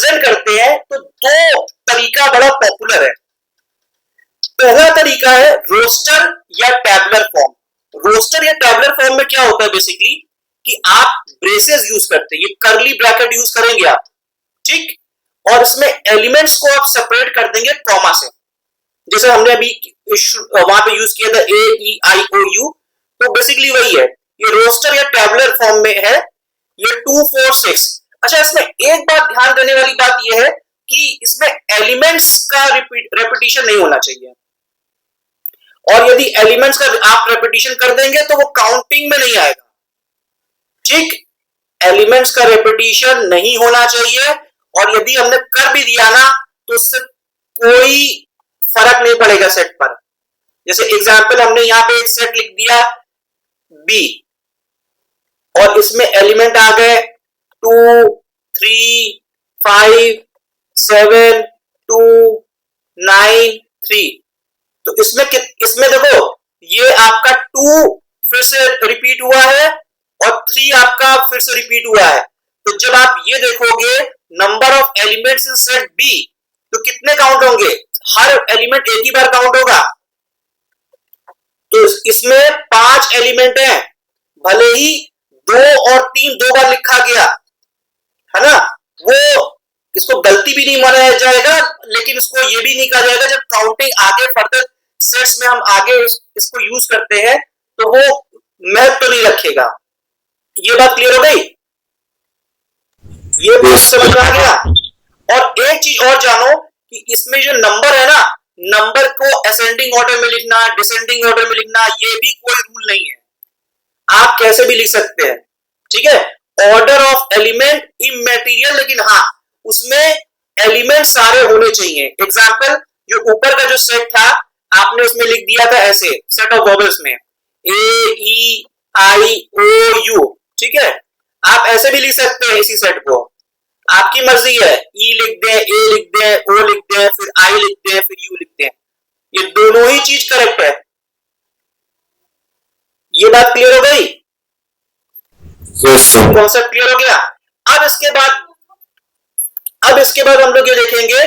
Represent करते हैं तो दो तरीका बड़ा पॉपुलर है। पहला तरीका है रोस्टर या टैबुलर फॉर्म। रोस्टर या टैबुलर फॉर्म में क्या होता है बेसिकली कि आप ब्रेसेस यूज करते हैं, ये कर्ली ब्रैकेट यूज करेंगे आप, ठीक, और इसमें एलिमेंट्स को आप सेपरेट कर देंगे कॉमा से, जैसे हमने अभी वहां पे यूज किया था ए ई आई ओ यू, तो बेसिकली वही है, ये रोस्टर या टैबुलर फॉर्म में है, ये 2 4 6। अच्छा, इसमें एक बात ध्यान देने वाली बात यह है कि इसमें एलिमेंट्स का रेपिटेशन नहीं होना चाहिए, और यदि एलिमेंट्स का आप रेपिटेशन कर देंगे तो वो काउंटिंग में नहीं आएगा, ठीक, एलिमेंट्स का रेपिटेशन नहीं होना चाहिए, और यदि हमने कर भी दिया ना तो उससे कोई फर्क नहीं पड़ेगा सेट पर। जैसे एग्जांपल हमने यहां पे एक सेट लिख दिया बी, और इसमें एलिमेंट आ गए 2 3 5 7 2 9 3, तो इसमें देखो ये आपका 2 फिर से रिपीट हुआ है और 3 आपका फिर से रिपीट हुआ है, तो जब आप ये देखोगे number of elements in set B तो कितने काउंट होंगे, हर एलिमेंट एक ही बार काउंट होगा, तो इसमें 5 एलिमेंट हैं, भले ही 2 और 3 दो बार लिखा गया है ना, वो इसको गलती भी नहीं माना जाएगा, लेकिन इसको ये भी नहीं कहा जाएगा जब काउंटिंग आगे फर्दर सेट्स में हम आगे इसको यूज करते हैं तो वो महत्व तो नहीं रखेगा। ये बात क्लियर हो गई, ये बात समझ में आ गया। और एक चीज और जानो कि इसमें जो नंबर है ना, नंबर को असेंडिंग ऑर्डर में लिखना, डिसेंडिंग ऑर्डर में लिखना, ये भी कोई रूल नहीं है, आप कैसे भी लिख सकते हैं, ठीक है, ऑर्डर ऑफ एलिमेंट इमैटेरियल, लेकिन हाँ उसमें एलिमेंट सारे होने चाहिए। एग्जांपल जो ऊपर का जो सेट था आपने उसमें लिख दिया था ऐसे, सेट ऑफ वॉवेल्स में ए ई आई ओ यू, ठीक है, आप ऐसे भी लिख सकते हैं इसी सेट को, आपकी मर्जी है, ई लिख दें, ए लिख दें, ओ लिख दें, फिर आई लिख दें, फिर यू लिख दें, ये दोनों ही चीज करेक्ट है। ये बात क्लियर हो गई, कॉन्सेप्ट क्लियर हो गया। अब इसके बाद हम लोग ये देखेंगे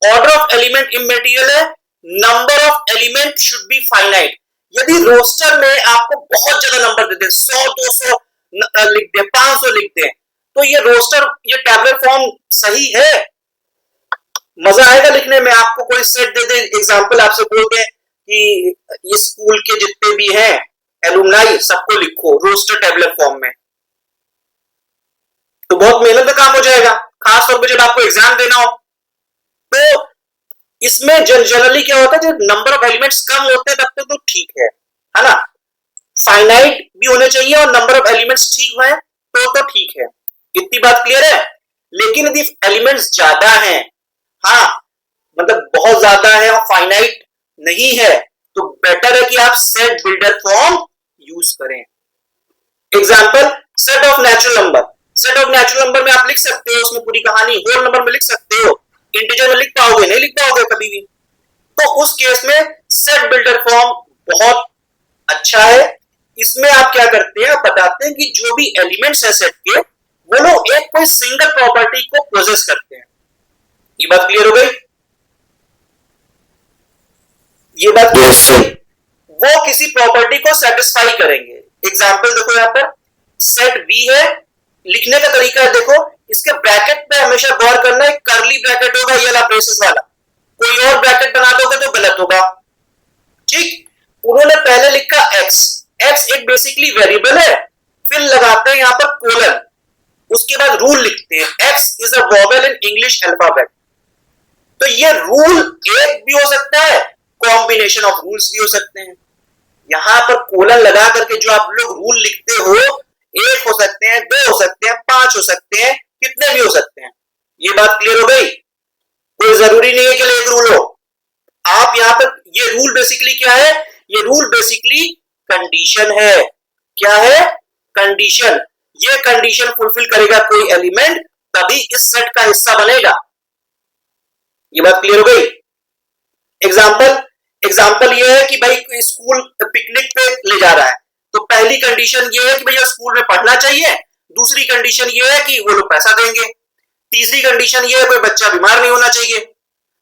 ऑर्डर ऑफ एलिमेंट इमैटेरियल है, number of element should be finite. यदि रोस्टर में आपको बहुत ज्यादा नंबर दे दे, 100 200 लिख दे, 500 लिख दे, तो ये रोस्टर, ये टैबुलर फॉर्म सही है, मजा आएगा लिखने में। आपको कोई सेट दे दे, एग्जांपल आपसे बोल दे कि ये स्कूल के जितने भी हैं एलुमनाई सबको लिखो रोस्टर टैबुलर फॉर्म में, तो बहुत मेहनत का काम हो जाएगा, खास तौर पे जब आपको एग्जाम देना हो। तो इसमें जनरली क्या होता है, जब नंबर ऑफ एलिमेंट्स कम होते हैं तब तक तो ठीक है ना, फाइनाइट भी होने चाहिए और नंबर ऑफ एलिमेंट्स ठीक है तो ठीक है, इतनी बात क्लियर है। लेकिन यदि एलिमेंट्स ज्यादा हैं, हाँ मतलब बहुत ज्यादा है और फाइनाइट नहीं है, तो बेटर है कि आप सेट बिल्डर फॉर्म यूज करें। Example set of natural number, set of natural number में आप लिख सकते हो उसमें पूरी कहानी, होल नंबर में लिख सकते हो, इंटीजर में लिख पाओगे नहीं, लिख पाओगे कभी भी, तो उस केस में सेट बिल्डर फॉर्म बहुत अच्छा है। इसमें आप क्या करते हैं, आप बताते हैं कि जो भी एलिमेंट्स है सेट के वो लोग एक कोई सिंगल प्रॉपर्टी को प्रोसेस करते हैं। ये बात क्लियर हो गई, ये बात क्लियर हो गई, वो किसी प्रॉपर्टी को सेटिस्फाई करेंगे। एग्जांपल देखो यहां पर सेट बी है, लिखने का तरीका है, देखो इसके ब्रैकेट पे हमेशा गौर करना, एक कर्ली ब्रैकेट होगा ये वाला ब्रेसेस वाला, कोई और ब्रैकेट बना दोगे तो गलत होगा, ठीक। उन्होंने पहले लिखा एक्स, एक्स एक बेसिकली वेरिएबल है, फिर लगाते हैं यहां पर कोलन, उसके बाद रूल लिखते हैं, x is a vowel in English alphabet. तो ये रूल एक भी हो सकता है, कॉम्बिनेशन ऑफ रूल्स भी हो सकते हैं। यहां पर कोलन लगा करके जो आप लोग रूल लिखते हो, एक हो सकते हैं, 2 हो सकते हैं, 5 हो सकते हैं, कितने भी हो सकते हैं। ये बात क्लियर हो गई, कोई जरूरी नहीं है कि एक रूल हो। आप यहां पर ये रूल बेसिकली क्या है, ये रूल बेसिकली कंडीशन है। क्या है, कंडीशन, ये कंडीशन फुलफिल करेगा कोई एलिमेंट तभी इस सेट का हिस्सा बनेगा। ये बात क्लियर हो गई। एग्जाम्पल ये है कि भाई स्कूल पिकनिक पे ले जा रहा है, तो पहली कंडीशन ये है कि भैया स्कूल में पढ़ना चाहिए, दूसरी कंडीशन ये है कि वो लोग पैसा देंगे। तीसरी कंडीशन ये है कोई बच्चा बीमार नहीं होना चाहिए।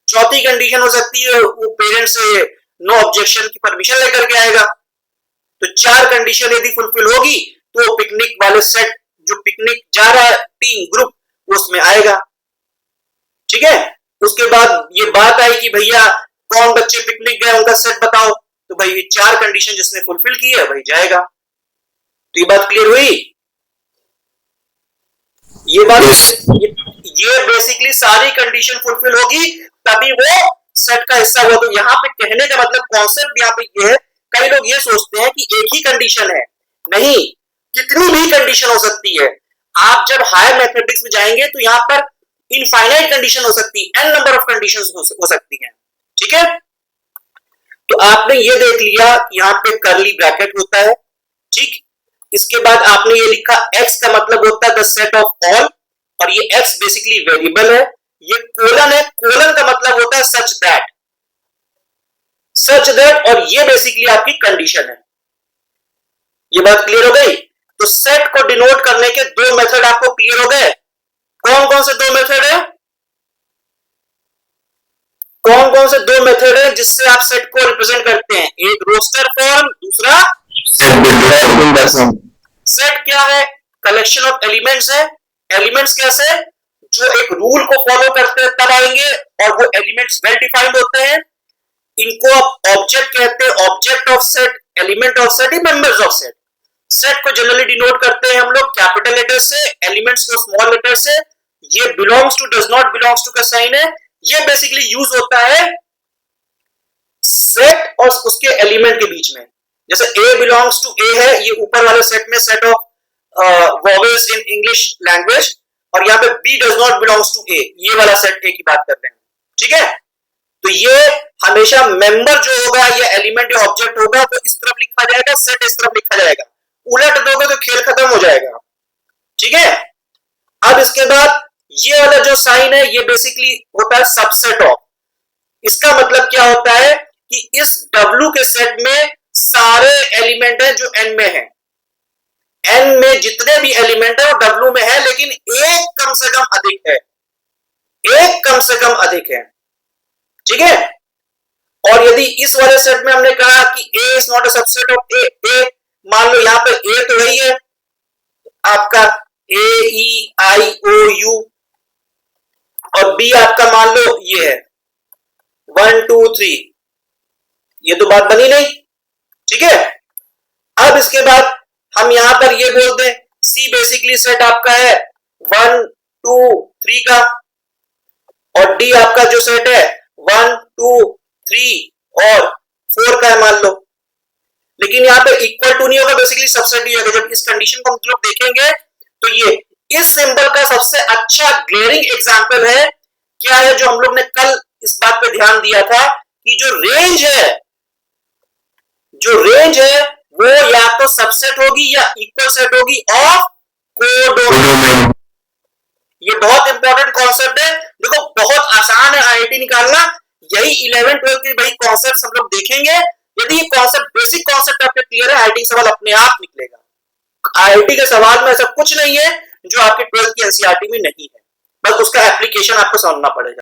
चौथी कंडीशन हो सकती है वो पेरेंट्स से नो ऑब्जेक्शन की परमिशन लेकर के आएगा। तो 4 कंडीशन यदि फुलफिल होगी तो पिकनिक वाले सेट जो पिकनिक जा रहा है टीम ग्रुप वो उसमें आएगा। ठीक है, उसके बाद ये बात आई कि भैया कौन बच्चे पिकनिक गए उनका सेट बताओ, तो भाई ये 4 कंडीशन जिसने फुलफिल की है वही जाएगा। तो ये बात क्लियर हुई। ये बात ये बेसिकली सारी कंडीशन फुलफिल होगी तभी वो सेट का हिस्सा हुआ। तो यहाँ पे कहने का मतलब कॉन्सेप्ट यहाँ पे ये है, कई लोग ये सोचते हैं कि एक ही कंडीशन है, नहीं, कितनी भी कंडीशन हो सकती है। आप जब हायर मैथमेटिक्स में जाएंगे तो यहाँ पर इनफाइनाइट कंडीशन हो सकती है, एन नंबर ऑफ कंडीशंस हो सकती हैं। ठीक है, तो आपने ये देख लिया यहाँ पे करली ब्रैकेट होता है। ठीक, इसके बाद आपने ये लिखा x का मतलब होता है द सेट ऑफ ऑल, और ये x बेसिकली वेरिएबल है। ये कोलन है, कोलन का मतलब होता है सच दैट, और ये बेसिकली आपकी कंडीशन है। ये बात क्लियर हो गई। तो सेट को डिनोट करने के 2 मेथड आपको क्लियर हो गए। कौन कौन से 2 मेथड है? कौन कौन से 2 मेथड है जिससे आप सेट को रिप्रेजेंट करते हैं? एक रोस्टर फॉर्म, दूसरा सेट क्या है? कलेक्शन ऑफ एलिमेंट्स है। एलिमेंट्स कैसे? जो एक रूल को फॉलो करते हैं तब आएंगे, और वो एलिमेंट्स वेल डिफाइंड होते हैं। इनको ऑब्जेक्ट कहते हैं, object of set, element of set, members of set. Set को जनरली डिनोट करते हैं हम लोग कैपिटल लेटर से, एलिमेंट्स को स्मॉल लेटर से। ये belongs to, does not belongs to का साइन है। ये बेसिकली यूज होता है सेट और उसके एलिमेंट के बीच में। जैसे A बिलोंग्स टू A है, ये ऊपर वाले सेट में set of vowels in English language, और यहाँ पे B does not belongs to A, ये वाला सेट A की बात करते हैं। ठीक है, तो ये हमेशा मेंबर जो होगा या एलिमेंट या ऑब्जेक्ट होगा तो इस तरफ लिखा जाएगा, सेट इस तरफ लिखा जाएगा। उलट दोगे तो खेल खत्म हो जाएगा। ठीक है, अब इसके बाद ये वाला जो साइन है ये बेसिकली होता है सबसेट ऑफ। इसका मतलब क्या होता है कि इस W के सेट में सारे एलिमेंट हैं जो N में है। N में जितने भी एलिमेंट है वो W में है, लेकिन एक कम से कम अधिक है, एक कम से कम अधिक है। ठीक है, और यदि इस वाले सेट में हमने कहा कि A is not a subset of A, मान लो यहाँ पे A तो वही है आपका AEIOU, और B आपका मान लो ये है 1 2 3, ये तो बात बनी नहीं। ठीक है, अब इसके बाद हम यहां पर ये बोल दें C बेसिकली सेट आपका है 1 2 3 का, और D आपका जो सेट है 1 2 3 और 4 का है मान लो। लेकिन यहाँ पे इक्वल टू नहीं होगा, बेसिकली सबसेट ही होगा। जब इस कंडीशन को हम लोग देखेंगे तो ये इस सिंबल का सबसे अच्छा ग्लेयरिंग एग्जांपल है। क्या है जो हम लोग ने कल इस बात पे ध्यान दिया था कि जो रेंज है वो या तो सबसेट होगी या इक्वल सेट होगी ऑफ कोडोमेन। ये बहुत इंपॉर्टेंट कॉन्सेप्ट है। देखो बहुत आसान है आईआईटी निकालना, यही 11 12 के भाई कॉन्सेप्ट हम लोग देखेंगे। यदि ये कॉन्सेप्ट बेसिक कॉन्सेप्ट आपके क्लियर है, आईआईटी सवाल अपने आप निकलेगा। आईआईटी के सवाल में ऐसा कुछ नहीं है जो आपके 12th की एनसीईआरटी में नहीं है, बस उसका एप्लीकेशन आपको समझना पड़ेगा।